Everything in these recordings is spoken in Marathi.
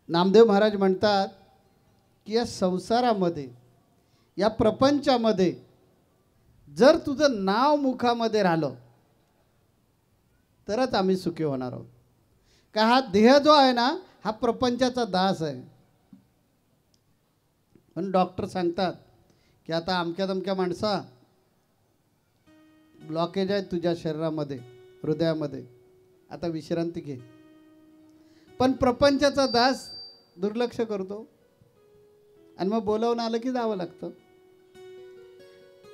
नामदेव महाराज म्हणतात की या संसारामध्ये, या प्रपंचामध्ये जर तुझं नाव मुखामध्ये राहिलं तरच आम्ही सुखी होणार आहोत. का हा देह जो आहे ना हा प्रपंचाचा दास आहे. पण डॉक्टर सांगतात की आता अमक्या तमक्या माणसा ब्लॉकेज आहे तुझ्या शरीरामध्ये, हृदयामध्ये, आता विश्रांती घे. पण प्रपंचाचा दास दुर्लक्ष करतो आणि मग बोलावून आलं की जावं लागतं.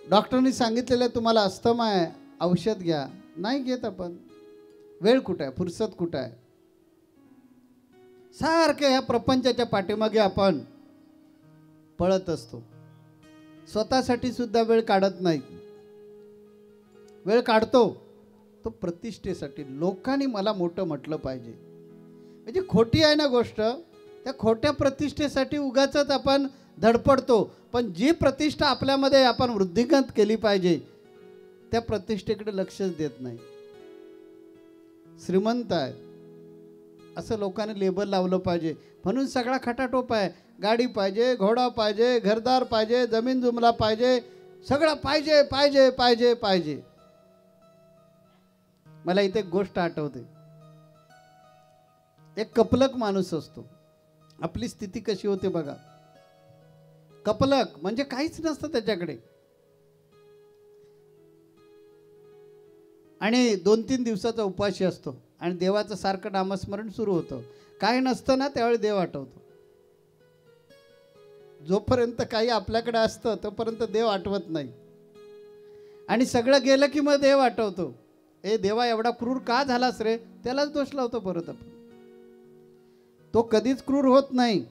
डॉक्टरनी सांगितलेलं तुम्हाला अस्थमा आहे, औषध घ्या, नाही घेत आपण. वेळ कुठं आहे, फुरसत कुठं आहे. सारखे ह्या प्रपंचाच्या पाठीमागे आपण पळत असतो. स्वतःसाठी सुद्धा वेळ काढत नाही. वेळ काढतो तो प्रतिष्ठेसाठी, लोकांनी मला मोठं म्हटलं पाहिजे. म्हणजे खोटी आहे ना गोष्ट, त्या खोट्या प्रतिष्ठेसाठी उगाचच आपण धडपडतो. पण जी प्रतिष्ठा आपल्यामध्ये आपण वृद्धिंगत केली पाहिजे त्या प्रतिष्ठेकडे लक्षच देत नाही. श्रीमंत आहे असं लोकांनी लेबल लावलं पाहिजे म्हणून सगळा खटाटोप आहे. गाडी पाहिजे, घोडा पाहिजे, घरदार पाहिजे, जमीन जुमला पाहिजे, सगळं पाहिजे पाहिजे पाहिजे पाहिजे. मला इथे एक गोष्ट आठवते. एक कपलक माणूस असतो. आपली स्थिती कशी होते बघा. कपलक म्हणजे काहीच नसतं त्याच्याकडे आणि 2-3 दिवसाचा उपाशी असतो आणि देवाचं सारखं नामस्मरण सुरू होतं. काय नसतं ना त्यावेळी देव आठवतो. जोपर्यंत काही आपल्याकडे असतं तोपर्यंत देव आठवत नाही आणि सगळं गेलं की मग देव आठवतो. ए देवा एवढा क्रूर का झालास रे, त्यालाच दोष लावतो परत आपण. तो कधीच क्रूर होत नाही.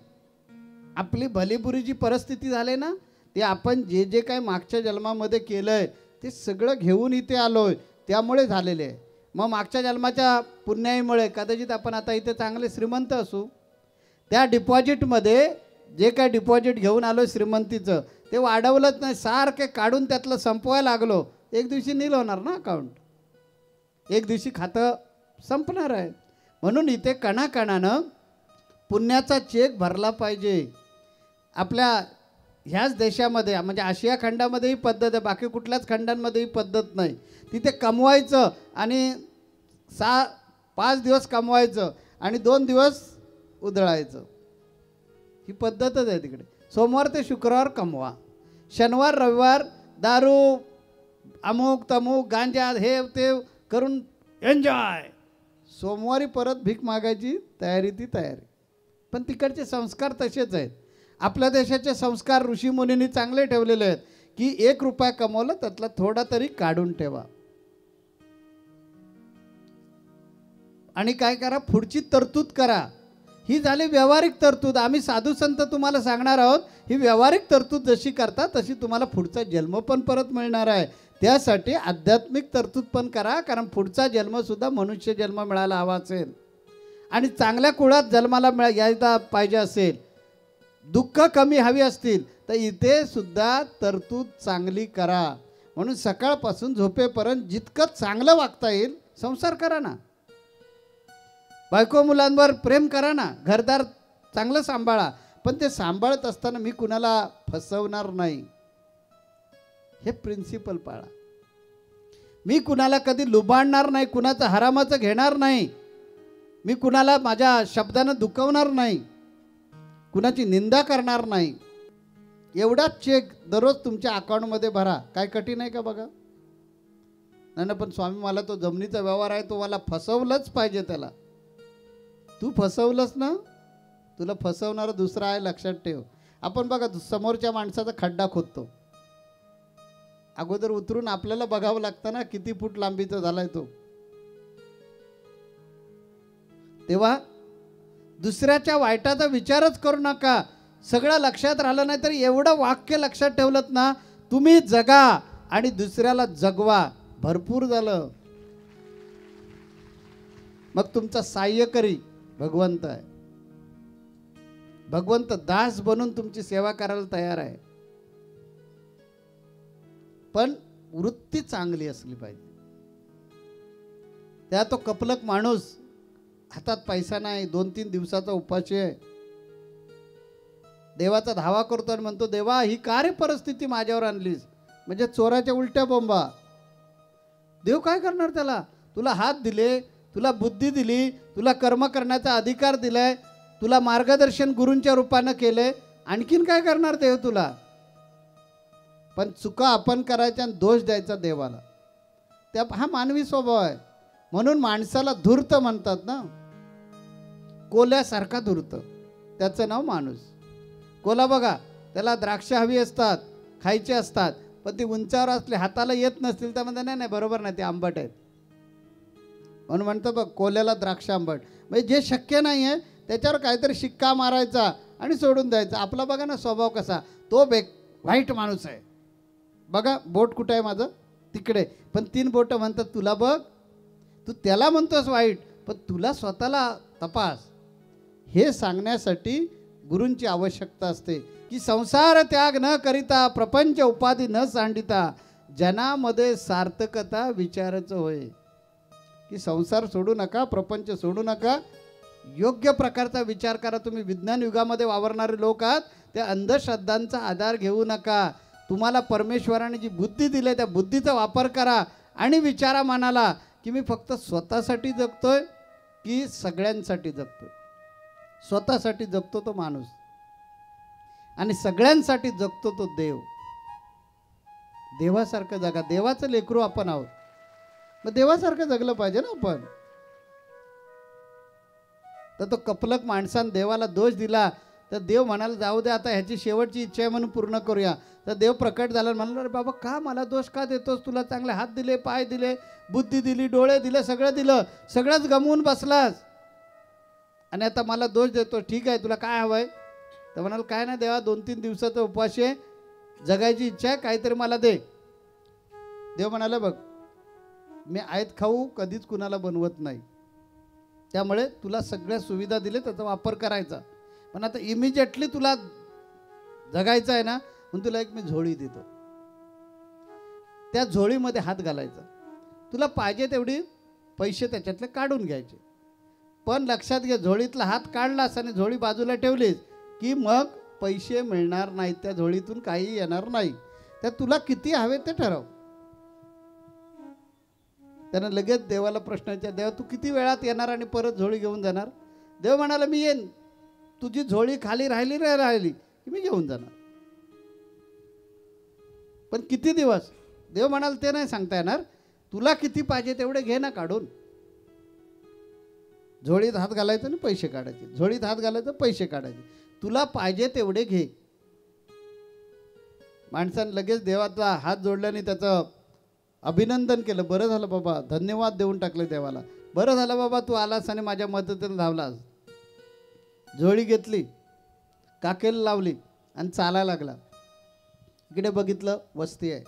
आपली भलीबुरी जी परिस्थिती झाली ना ते आपण जे जे काय मागच्या जन्मामध्ये केलंय ते सगळं घेऊन इथे आलोय त्यामुळे झालेले आहे. मग मागच्या जन्माच्या पुण्याईमुळे कदाचित आपण आता इथे चांगले श्रीमंत असू. त्या डिपॉझिटमध्ये जे काय डिपॉझिट घेऊन आलो श्रीमंतीचं ते वाढवलंच नाही, सारखे काढून त्यातलं संपवायला लागलो. एक दिवशी नील होणार ना अकाउंट, एक दिवशी खातं संपणार आहे. म्हणून इथे कणाकणानं पुण्याचा चेक भरला पाहिजे. आपल्या ह्याच देशामध्ये म्हणजे आशिया खंडामध्येही पद्धत आहे, बाकी कुठल्याच खंडांमध्येही पद्धत नाही. तिथे कमवायचं आणि 5 दिवस कमवायचं आणि 2 दिवस उधळायचं, ही पद्धतच आहे तिकडे. सोमवार ते शुक्रवार कमवा, शनिवार रविवार दारू अमुक तमुक गांजा हे ते करून एन्जॉय. सोमवारी परत भीक मागायची तयारी ती तयारी. पण तिकडचे संस्कार तसेच आहेत. आपल्या देशाचे संस्कार ऋषीमुनींनी चांगले ठेवलेले आहेत की 1 रुपया कमवलं त्यातला थोडा तरी काढून ठेवा आणि काय करा, पुढची तरतूद करा. ही झाली व्यावहारिक तरतूद. आम्ही साधू संत तुम्हाला सांगणार आहोत ही व्यावहारिक तरतूद जशी करता तशी तुम्हाला पुढचा जन्म पण परत मिळणार आहे. त्यासाठी आध्यात्मिक तरतूद पण करा, कारण पुढचा जन्मसुद्धा मनुष्य जन्म मिळायला हवा असेल आणि चांगल्या कुळात जन्माला यायला पाहिजे असेल, दुःख कमी हवी असतील तर इथे सुद्धा तरतूद चांगली करा. म्हणून सकाळपासून झोपेपर्यंत जितकं चांगलं वागता येईल संसार करा ना. बायको मुलांवर प्रेम करा ना, घरदार चांगलं सांभाळा. पण ते सांभाळत असताना मी कुणाला फसवणार नाही हे प्रिन्सिपल पाळा. मी कुणाला कधी लुबाडणार नाही, कुणाचं हरामाचं घेणार नाही, मी कुणाला माझ्या शब्दानं दुखवणार नाही, कुणाची निंदा करणार नाही. एवढाच चेक दररोज तुमच्या अकाउंटमध्ये भरा. काय कठीण आहे का बघा. नाही पण स्वामी मला तो जमिनीचा व्यवहार आहे, तो मला फसवलंच पाहिजे. त्याला तू फसवलंस ना, तुला फसवणारा दुसरा आहे लक्षात ठेव. आपण बघा समोरच्या माणसाचा खड्डा खोदतो, अगोदर उतरून आपल्याला बघावं लागतं ना किती फूट लांबीचा झालाय तो. तेव्हा दुसऱ्याच्या वाईटाचा विचारच करू नका. सगळं लक्षात राहिलं नाही तर एवढं वाक्य लक्षात ठेवलं ना, तुम्ही जगा आणि दुसऱ्याला जगवा, भरपूर झालं. मग तुमचा सहाय्यकरी भगवंत आहे. भगवंत दास बनून तुमची सेवा करायला तयार आहे. पण वृत्ती चांगली असली पाहिजे. त्या तो कपलक माणूस, हातात पैसा नाही, 2-3 दिवसाचा उपाशी आहे, देवाचा धावा करतो आणि म्हणतो, देवा ही का रे परिस्थिती माझ्यावर आणलीस? म्हणजे चोराच्या उलट्या बोंबा. देव काय करणार त्याला? तुला हात दिले, तुला बुद्धी दिली, तुला कर्म करण्याचा अधिकार दिलाय, तुला मार्गदर्शन गुरूंच्या रूपानं केले, आणखीन काय करणार देव तुला? पण चुका आपण करायच्या आणि दोष द्यायचा देवाला. त्या हा मानवी स्वभाव आहे. म्हणून माणसाला धूर्त म्हणतात ना, कोल्यासारखा धूर्त, त्याचं नाव माणूस. कोला बघा, त्याला द्राक्ष हवी असतात, खायचे असतात, पण ती उंचावर असले, हाताला येत नसतील तर म्हणतात नाही बरोबर नाही, ते आंबट आहेत. म्हणून म्हणतं बघ, कोल्याला द्राक्ष आंबट. म्हणजे जे शक्य नाही आहे त्याच्यावर काहीतरी शिक्का मारायचा आणि सोडून द्यायचा. आपला बघा ना स्वभाव कसा, तो वाईट माणूस आहे. बघा बोट कुठं आहे माझं? तिकडे. पण 3 बोटं म्हणतात तुला बघ, तू त्याला म्हणतोस वाईट, पण तुला स्वतःला तपास. हे सांगण्यासाठी गुरूंची आवश्यकता असते की संसार त्याग न करिता, प्रपंच उपाधी न सांडिता, जनामध्ये सार्थकता विचाराचं होय. की संसार सोडू नका, प्रपंच सोडू नका, योग्य प्रकारचा विचार करा. तुम्ही विज्ञान युगामध्ये वावरणारे लोक आहात, त्या अंधश्रद्धांचा आधार घेऊ नका. तुम्हाला परमेश्वराने जी बुद्धी दिली त्या बुद्धीचा वापर करा आणि विचारा मनाला की मी फक्त स्वतःसाठी जगतोय की सगळ्यांसाठी जगतोय. स्वतःसाठी जगतो तो माणूस आणि सगळ्यांसाठी जगतो तो देव. देवासारखं जगा. देवाचं लेकरू आपण आहोत, मग देवासारखं जगलं पाहिजे ना आपण. तर तो कपलक माणसानं देवाला दोष दिला, तर देव म्हणाला जाऊ दे आता, ह्याची शेवटची इच्छा आहे म्हणून पूर्ण करूया. तर देव प्रकट झाला, म्हणाला अरे बाबा का मला दोष का देतोस? तुला चांगले हात दिले, पाय दिले, बुद्धी दिली, डोळे दिले, सगळं दिलं, सगळंच गमवून बसलास आणि आता मला दोष देतो. ठीक आहे, तुला काय हवंय? तर म्हणाल काय ना देवा, 2-3 दिवसाचा उपवास आहे, जगायची इच्छा आहे, काहीतरी मला दे. देव म्हणाला बघ, मी आयत खाऊ कधीच कुणाला बनवत नाही, त्यामुळे तुला सगळ्या सुविधा दिले, त्याचा वापर करायचा. पण आता इमिजिएटली तुला जगायचं आहे ना, म्हणून तुला एक मी झोळी देतो, त्या झोळीमध्ये हात घालायचा. तुला पाहिजे तेवढी पैसे त्याच्यातले काढून घ्यायचे, पण लक्षात घे, झोळीतला हात काढलास आणि झोळी बाजूला ठेवलीस की मग पैसे मिळणार नाहीत, त्या झोळीतून काही येणार नाही. त्यात तुला किती हवे ते ठरव. त्यानं लगेच देवाला प्रश्न विचारला, देवा तू किती वेळात येणार आणि परत झोळी घेऊन जाणार? देव म्हणाला मी येईन, तुझी झोळी खाली राहिली की मी घेऊन जाणार. पण किती दिवस? देव म्हणाल ते नाही सांगता येणार, तुला किती पाहिजे तेवढे घे ना काढून. झोळीत हात घालायचं आणि पैसे काढायचे, झोळीत हात घालायचं, पैसे काढायचे, तुला पाहिजे तेवढे घे. माणसानं लगेच देवाचा हात जोडल्याने त्याचं अभिनंदन केलं. बरं झालं बाबा, धन्यवाद देऊन टाकले देवाला. बरं झालं बाबा तू आलास आणि माझ्या मदतीने धावलास. झोळी घेतली, काकेला लावली आणि चालायला लागला. इकडे बघितलं वस्ती आहे,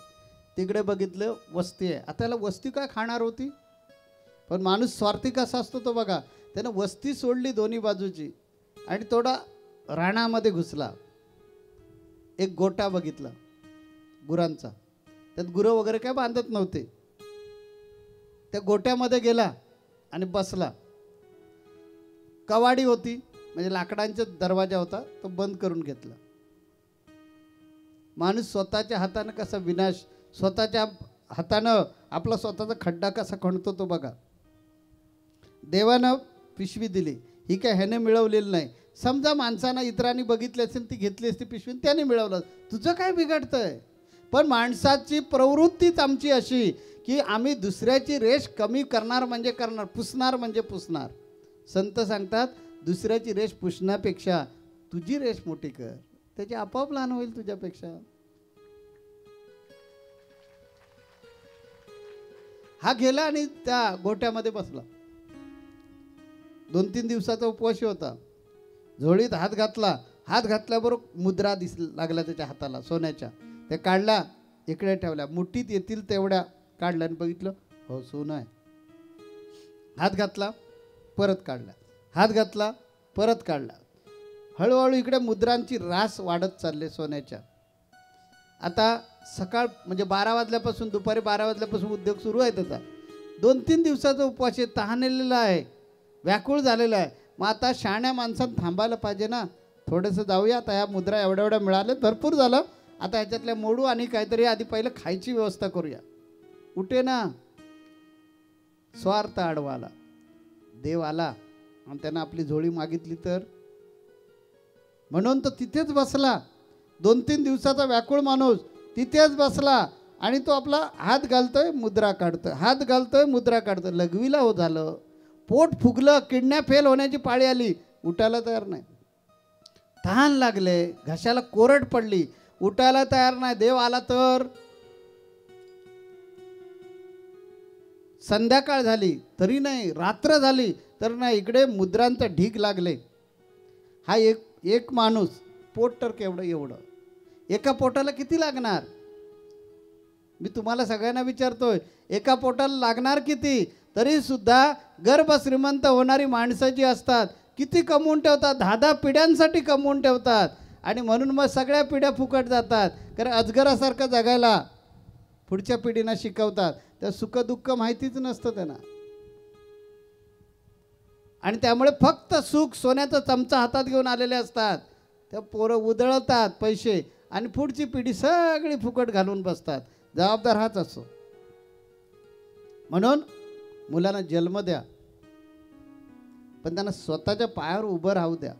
तिकडे बघितलं वस्ती आहे. आता याला वस्ती काय खाणार होती? पण माणूस स्वार्थी कसा असतो तो बघा. त्यानं वस्ती सोडली दोन्ही बाजूची आणि थोडा रानामध्ये घुसला. एक गोटा बघितला गुरांचा, त्यात गुरं वगैरे काय बांधत नव्हते. त्या गोट्यामध्ये गेला आणि बसला. कवाडी होती, म्हणजे लाकडांचा दरवाजा होता, तो बंद करून घेतला. माणूस स्वतःच्या हातानं कसा विनाश, स्वतःच्या हातानं आपला स्वतःचा खड्डा कसा खणतो तो बघा. देवानं पिशवी दिली, ही काय ह्याने मिळवलेली नाही. समजा माणसानं इतरांनी बघितली असेल, ती घेतली असती पिशवी, त्याने मिळवलं, तुझं काय बिघडतंय? पण माणसाची प्रवृत्तीच आमची अशी की आम्ही दुसऱ्याची रेष कमी करणार म्हणजे करणार, पुसणार म्हणजे पुसणार. संत सांगतात दुसऱ्याची रेष पुसण्यापेक्षा तुझी रेष मोठी कर, त्याची आपोआप लहान होईल तुझ्यापेक्षा. हा गेला आणि त्या गोट्यामध्ये बसला. 2-3 दिवसाचा उपवासी होता. झोळीत हात घातला, हात घातल्याबरोबर मुद्रा लागला त्याच्या हाताला सोन्याच्या. ते काढला, इकडे ठेवल्या, मुठीत येतील तेवढ्या काढल्या आणि बघितलं हो सोनं आहे. हात घातला, परत काढला, हात घातला, परत काढला. हळूहळू इकडे मुद्रांची रास वाढत चालले सोन्याच्या. आता सकाळ म्हणजे 12 वाजल्यापासून, दुपारी 12 वाजल्यापासून उद्योग सुरू आहे त्याचा. 2-3 दिवसाचा उपवास आहे, तहानलेला आहे, व्याकुळ झालेला आहे. मग आता शहाण्या माणसानं थांबायला पाहिजे ना, थोडंसं जाऊया आता. ह्या मुद्रा एवढ्या एवढ्या मिळाल्यात, भरपूर झालं. आता ह्याच्यातल्या मोडू आणि काहीतरी आधी पहिलं खायची व्यवस्था करूया. उठे ना, स्वार्थ आडवा आला. देव आला आणि त्यानं आपली झोळी मागितली तर, म्हणून तो तिथेच बसला. 2-3 दिवसाचा व्याकुळ माणूस तिथेच बसला आणि तो आपला हात घालतोय, मुद्रा काढतोय, हात घालतोय, मुद्रा काढतोय. लघवीला हो झालं, पोट फुगलं, किडन्या फेल होण्याची पाळी आली. उठायला तयार नाही. तहान लागले, घशाला कोरड पडली, उठायला तयार नाही. देव आला तर, संध्याकाळ झाली तरी नाही, रात्र झाली तर नाही, इकडे मुद्रांचा ढीग लागले. हा एक माणूस, पोट तर केवढं एवढं, एका पोटाला किती लागणार? मी तुम्हाला सगळ्यांना विचारतोय, एका पोटाला लागणार किती? तरी सुद्धा गर्भ श्रीमंत होणारी माणसं जी असतात किती कमवून ठेवतात, 10-10 पिढ्यांसाठी कमवून ठेवतात. आणि म्हणून मग सगळ्या पिढ्या फुकट जातात. कारण अजगरासारखं जगायला पुढच्या पिढींना शिकवतात. त्या सुख दुःख माहितीच नसतं त्यांना. आणि त्यामुळे फक्त सुख, सोन्याचा चमचा हातात घेऊन आलेले असतात. त्या पोरं उधळतात पैसे आणि पुढची पिढी सगळी फुकट घालून बसतात. जबाबदार हाच असतो. म्हणून मुलांना जन्म द्या, पण त्यांना स्वतःच्या पायावर उभं राहू द्या.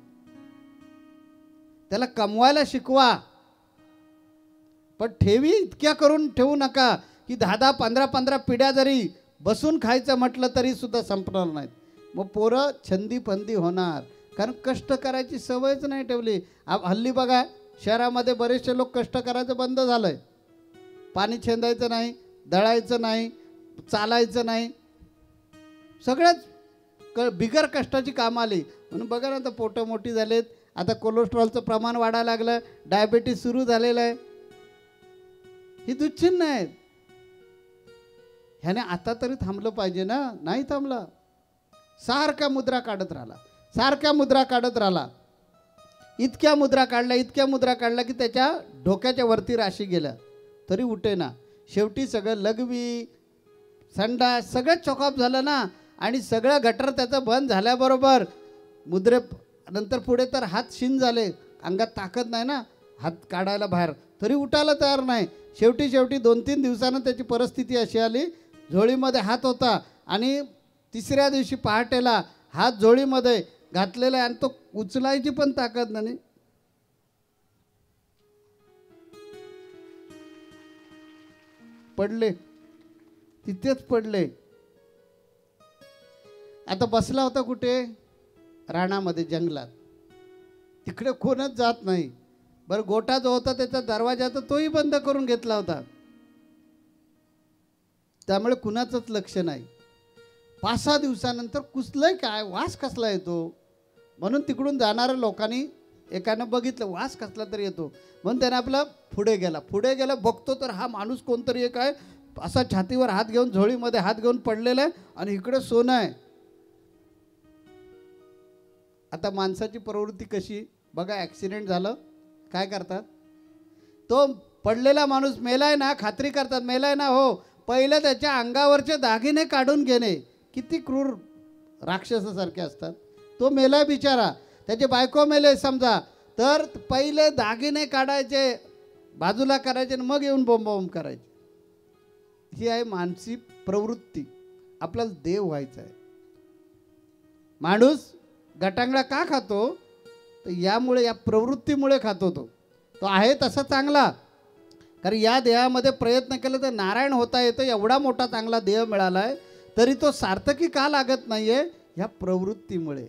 त्याला कमवायला शिकवा, पण ठेवी इतक्या करून ठेवू नका की 10-10, 15-15 पिढ्या जरी बसून खायचं म्हटलं तरी सुद्धा संपणार नाहीत. मग पोरं छंदी होणार, कारण कष्ट करायची सवयच नाही ठेवली. हल्ली बघा, शहरामध्ये बरेचसे लोक कष्ट करायचं बंद झालंय. पाणी छेंदायचं नाही, दळायचं नाही, चालायचं नाही, सगळ्याच बिगर कष्टाची कामं आली. म्हणून बघा ना, आता पोटं मोठी झालेत, आता कोलेस्ट्रॉलचं प्रमाण वाढायला लागलं, डायबिटीस सुरू झालेलं आहे. ही दुश्चिन्ह आहेत. ह्याने आता तरी थांबलं पाहिजे ना, नाही थांबलं. सारख्या मुद्रा काढत राहिला, सारख्या मुद्रा काढत राहिला. इतक्या मुद्रा काढल्या की त्याच्या डोक्याच्या वरती राशी गेल्या तरी उठे ना. शेवटी सगळं लघवी, संडास सगळं चॉकअप झालं ना. आणि सगळं गटर त्याचं बंद झाल्याबरोबर मुद्रे नंतर पुढे तर हात शिन झाले, अंगात ताकद नाही ना हात काढायला बाहेर, तरी उठायला तयार नाही. शेवटी 2-3 दिवसानं त्याची परिस्थिती अशी आली, झोळीमध्ये हात होता आणि 3ऱ्या दिवशी पहाटेला हात झोळीमध्ये घातलेला आहे आणि तो उचलायची पण ताकद नाही. पडले, तिथेच पडले. आता बसला होता कुठे? रानामध्ये, जंगलात. तिकडे कोणच जात नाही. बरं, गोठा जो होता त्याचा दरवाजा तर तोही बंद करून घेतला होता, त्यामुळे कुणाचंच लक्ष नाही. 5-6 दिवसानंतर कुसलंय काय, वास कसला येतो, म्हणून तिकडून जाणाऱ्या लोकांनी एकानं बघितलं, वास कसला तरी येतो, म्हणून त्याने आपला पुढे गेला. बघतो तर हा माणूस कोणतरी एक आहे, असा छातीवर हात घेऊन, झोळीमध्ये हात घेऊन पडलेला आहे आणि इकडे सोनं आहे. आता माणसाची प्रवृत्ती कशी बघा, ॲक्सिडेंट झालं काय करतात? तो पडलेला माणूस मेलाय ना, खात्री करतात मेलाय ना, हो, पहिलं त्याच्या अंगावरचे दागिने काढून घेणे. किती क्रूर राक्षसासारखे असतात. तो मेलाय बिचारा, त्याचे बायको मेले समजा, तर पहिले दागिने काढायचे, बाजूला करायचे आणि मग येऊन बोंबाबोंब करायचे. ही आहे मानसिक प्रवृत्ती. आपल्याला देव व्हायचं आहे. माणूस गटांगळा का खातो? तर यामुळे, या प्रवृत्तीमुळे खातो. तो आहे तसा चांगला, कारण या देहामध्ये प्रयत्न केला तर नारायण होता येतं. एवढा मोठा चांगला देह मिळाला आहे तरी तो सार्थकी का लागत नाही आहे? ह्या प्रवृत्तीमुळे.